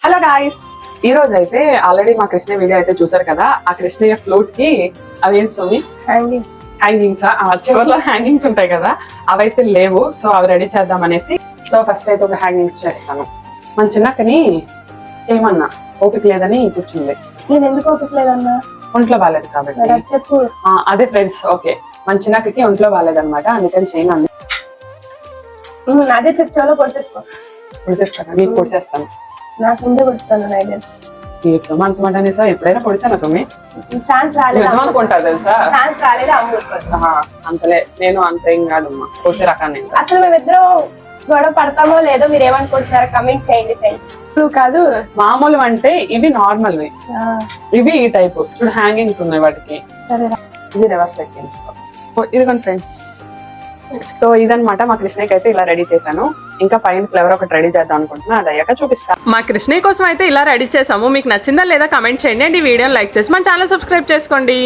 Hello guys, ఈ రోజు అయితే ఆల్రెడీ మా కృష్ణ వీడియో అయితే చూసారు కదా. ఆ కృష్ణయ్య ఫ్లూట్ కి అవేంటి స్వామి హ్యాంగింగ్స్ చివరిలో హ్యాంగింగ్స్ ఉంటాయి కదా, అవైతే లేవు. సో అవి రెడీ చేద్దాం అనేసి సో ఫస్ట్ అయితే ఒక హ్యాంగింగ్స్ చేస్తాను. మన చిన్నక్కని చేయమన్నా, ఓపిక లేదని కూర్చుంది. నేను ఎందుకు ఓపిక లేదన్నా? ఒంట్లో బాగాలేదు కాబట్టి చెప్పు. అదే ఫ్రెండ్స్, ఓకే మన చిన్నక్కకి ఒంట్లో బాగాలేదన్నమాట, అందుకని చేయను. అదే చెప్తాలో పొడిచేసుకో. పొడిచేస్తాను, నీకు పొడిచేస్తాను. నాకు ముందే కొడుతాను నైడెన్స్. అంత మాట అనేసా? ఎప్పుడైనా పొడిచానా సోమి? ఛాన్స్ రాలేదు అనుకుంటా తెలుసా? ఛాన్స్ రాలేదు అంతలే, నేను అంత ఏం కాదమ్మా, పొడిచే రకాన్ని. అసలు మేమిద్దరం గొడవ పడతామో లేదో మీరు ఏమనుకుంటున్నారో కమెంట్ చేయండి ఫ్రెండ్స్. ఇప్పుడు కాదు మామూలు అంటే ఇవి నార్మల్ వి, ఇవి ఈ టైప్ చూడు హ్యాంగింగ్స్ ఉన్నాయి వాటికి. ఇది రివర్స్ ఎక్కించుకో. ఇదిగోండి ఫ్రెండ్స్, సో ఇదనమాట మా కృష్ణకి అయితే ఇలా రెడీ చేశాను. ఇంకా పైన ఫ్లేవర్ ఒకటి రెడీ చేద్దాం అనుకుంటున్నా, అది అయ్యాక చూపిస్తాను. మా కృష్ణయ్య కోసం అయితే ఇలా రెడీ చేసాము. మీకు నచ్చిందా లేదా కమెంట్ చేయండి అండ్ ఈ వీడియోని లైక్ చేసి మన ఛానల్ సబ్స్క్రైబ్ చేసుకోండి.